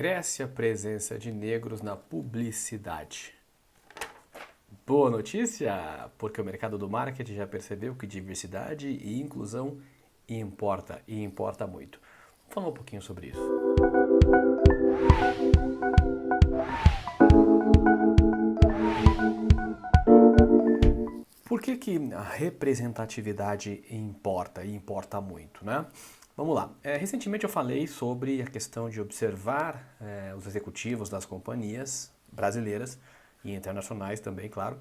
Cresce a presença de negros na publicidade. Boa notícia, porque o mercado do marketing já percebeu que diversidade e inclusão importa, e importa muito. Vamos falar um pouquinho sobre isso. Por que a representatividade importa e importa muito, né? Vamos lá. Recentemente eu falei sobre a questão de observar os executivos das companhias brasileiras e internacionais também, claro,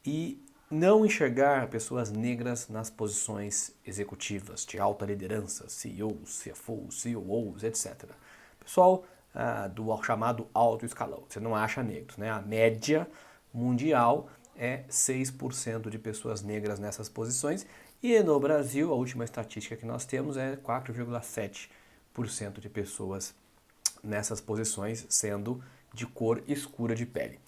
e não enxergar pessoas negras nas posições executivas de alta liderança, CEOs, CFOs, COOs, etc. Pessoal do chamado alto escalão. Você não acha negros, né? A média mundial é 6% de pessoas negras nessas posições e no Brasil, a última estatística que nós temos é 4,7% de pessoas nessas posições, sendo de cor escura de pele.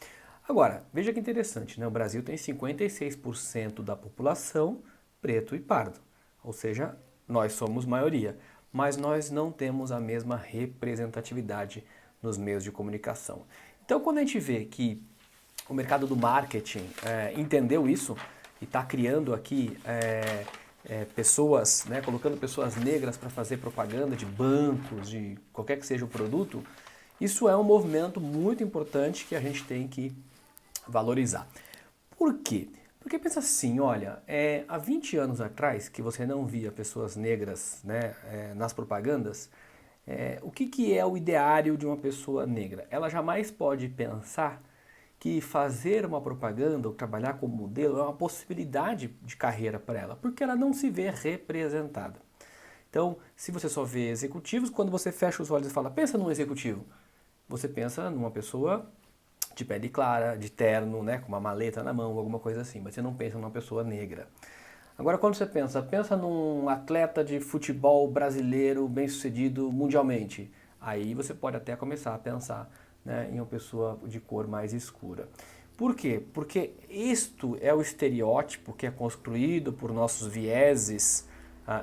Agora, veja que interessante, né? O Brasil tem 56% da população preto e pardo, ou seja, nós somos maioria, mas nós não temos a mesma representatividade nos meios de comunicação. Então, quando a gente vê que o mercado do marketing entendeu isso e está criando aqui pessoas, né, colocando pessoas negras para fazer propaganda de bancos, de qualquer que seja o produto, isso é um movimento muito importante que a gente tem que valorizar. Por quê? Porque pensa assim, olha, há 20 anos atrás que você não via pessoas negras, né, nas propagandas, o que é o ideário de uma pessoa negra? Ela jamais pode pensar que fazer uma propaganda ou trabalhar como modelo é uma possibilidade de carreira para ela, porque ela não se vê representada. Então, se você só vê executivos, quando você fecha os olhos e fala, pensa num executivo, você pensa numa pessoa de pele clara, de terno, né, com uma maleta na mão, alguma coisa assim, mas você não pensa numa pessoa negra. Agora, quando você pensa num atleta de futebol brasileiro bem-sucedido mundialmente, aí você pode até começar a pensar, né, em uma pessoa de cor mais escura. Por quê? Porque isto é o estereótipo que é construído por nossos vieses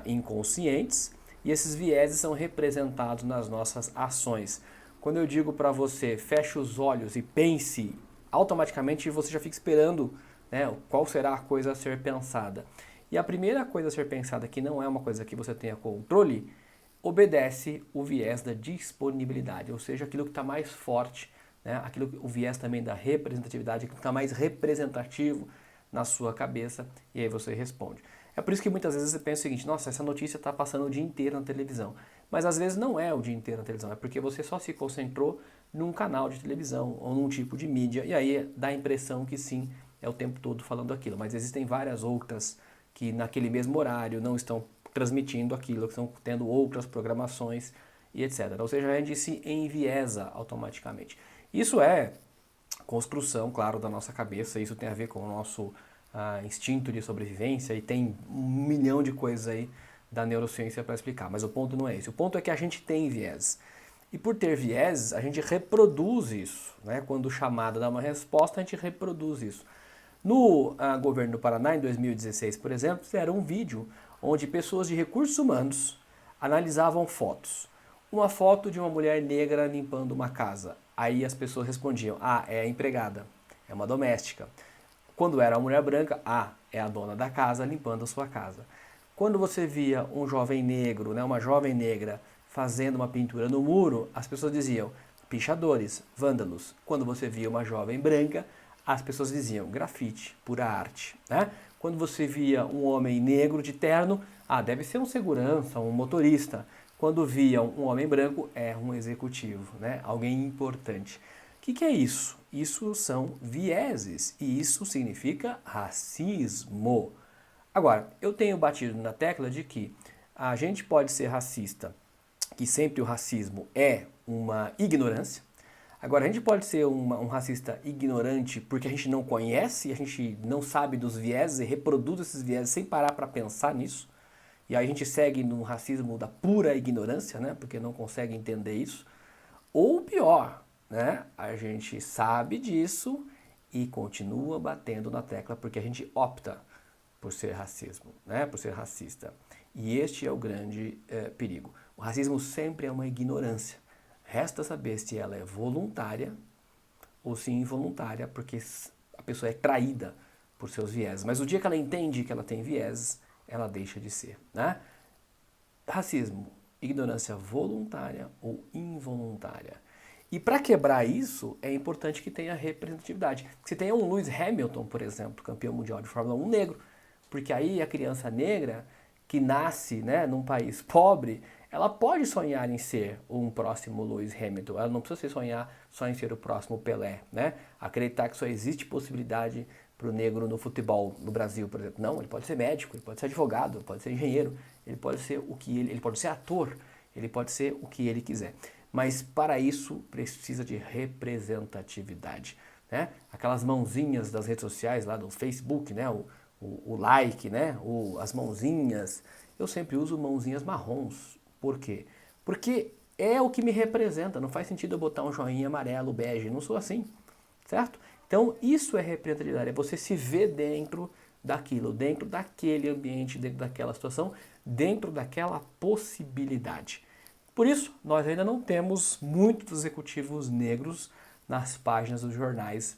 inconscientes e esses vieses são representados nas nossas ações. Quando eu digo para você, feche os olhos e pense, automaticamente você já fica esperando, né, qual será a coisa a ser pensada. E a primeira coisa a ser pensada, que não é uma coisa que você tenha controle, obedece o viés da disponibilidade, ou seja, aquilo que está mais forte, né? O viés também da representatividade, aquilo que está mais representativo na sua cabeça, e aí você responde. É por isso que muitas vezes você pensa o seguinte, nossa, essa notícia está passando o dia inteiro na televisão. Mas às vezes não é o dia inteiro na televisão, é porque você só se concentrou num canal de televisão ou num tipo de mídia, e aí dá a impressão que sim, é o tempo todo falando aquilo. Mas existem várias outras que naquele mesmo horário não estão transmitindo aquilo, que estão tendo outras programações e etc. Ou seja, a gente se enviesa automaticamente. Isso é construção, claro, da nossa cabeça, isso tem a ver com o nosso instinto de sobrevivência e tem 1 milhão de coisas aí da neurociência para explicar, mas o ponto não é esse. O ponto é que a gente tem viés. E por ter viés, a gente reproduz isso, né? Quando o chamado dá uma resposta, a gente reproduz isso. No governo do Paraná, em 2016, por exemplo, fizeram um vídeo onde pessoas de recursos humanos analisavam fotos. Uma foto de uma mulher negra limpando uma casa. Aí as pessoas respondiam, é a empregada, é uma doméstica. Quando era uma mulher branca, é a dona da casa limpando a sua casa. Quando você via um jovem negro, né, uma jovem negra fazendo uma pintura no muro, as pessoas diziam pichadores, vândalos. Quando você via uma jovem branca, as pessoas diziam grafite, pura arte. Né? Quando você via um homem negro de terno, deve ser um segurança, um motorista. Quando via um homem branco, é um executivo, né? Alguém importante. O que é isso? Isso são vieses e isso significa racismo. Agora, eu tenho batido na tecla de que a gente pode ser racista, que sempre o racismo é uma ignorância. Agora, a gente pode ser um racista ignorante porque a gente não conhece, a gente não sabe dos vieses e reproduz esses vieses sem parar para pensar nisso. E aí a gente segue no racismo da pura ignorância, né? Porque não consegue entender isso. Ou pior, né? A gente sabe disso e continua batendo na tecla porque a gente opta por ser racismo, né? Por ser racista. E este é o grande perigo. O racismo sempre é uma ignorância Resta saber se ela é voluntária ou se involuntária, porque a pessoa é traída por seus vieses. Mas o dia que ela entende que ela tem vieses, ela deixa de ser, né? Racismo, ignorância voluntária ou involuntária. E para quebrar isso, é importante que tenha representatividade. Que se tenha um Lewis Hamilton, por exemplo, campeão mundial de Fórmula 1 negro, porque aí a criança negra que nasce, né, num país pobre, ela pode sonhar em ser um próximo Lewis Hamilton. Ela não precisa sonhar só em ser o próximo Pelé, né? Acreditar que só existe possibilidade para o negro no futebol no Brasil, por exemplo. Não, ele pode ser médico, ele pode ser advogado, ele pode ser engenheiro, ele pode ser o que ele pode ser ator, ele pode ser o que ele quiser. Mas para isso precisa de representatividade, né? Aquelas mãozinhas das redes sociais lá do Facebook, né? O like, né? As mãozinhas. Eu sempre uso mãozinhas marrons. Por quê? Porque é o que me representa. Não faz sentido eu botar um joinha amarelo, bege. Não sou assim, certo? Então isso é representatividade. É você se ver dentro daquilo, dentro daquele ambiente, dentro daquela situação, dentro daquela possibilidade. Por isso, nós ainda não temos muitos executivos negros nas páginas dos jornais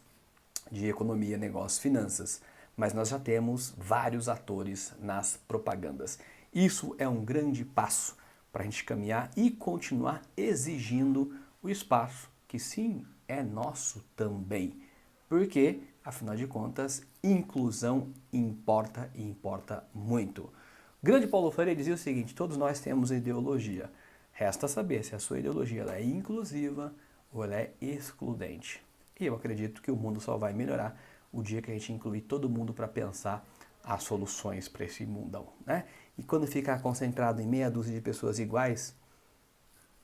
de economia, negócios, finanças, mas nós já temos vários atores nas propagandas. Isso é um grande passo para a gente caminhar e continuar exigindo o espaço que sim é nosso também, porque, afinal de contas, inclusão importa e importa muito. O grande Paulo Freire dizia o seguinte: todos nós temos ideologia. Resta saber se a sua ideologia ela é inclusiva ou ela é excludente. E eu acredito que o mundo só vai melhorar o dia que a gente incluir todo mundo para pensar as soluções para esse mundão, né? E quando ficar concentrado em meia dúzia de pessoas iguais,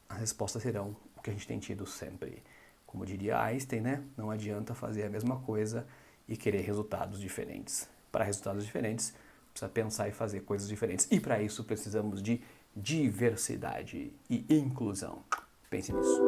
as respostas serão o que a gente tem tido sempre. Como diria Einstein, né? Não adianta fazer a mesma coisa e querer resultados diferentes. Para resultados diferentes, precisa pensar e fazer coisas diferentes. E para isso precisamos de diversidade e inclusão. Pense nisso.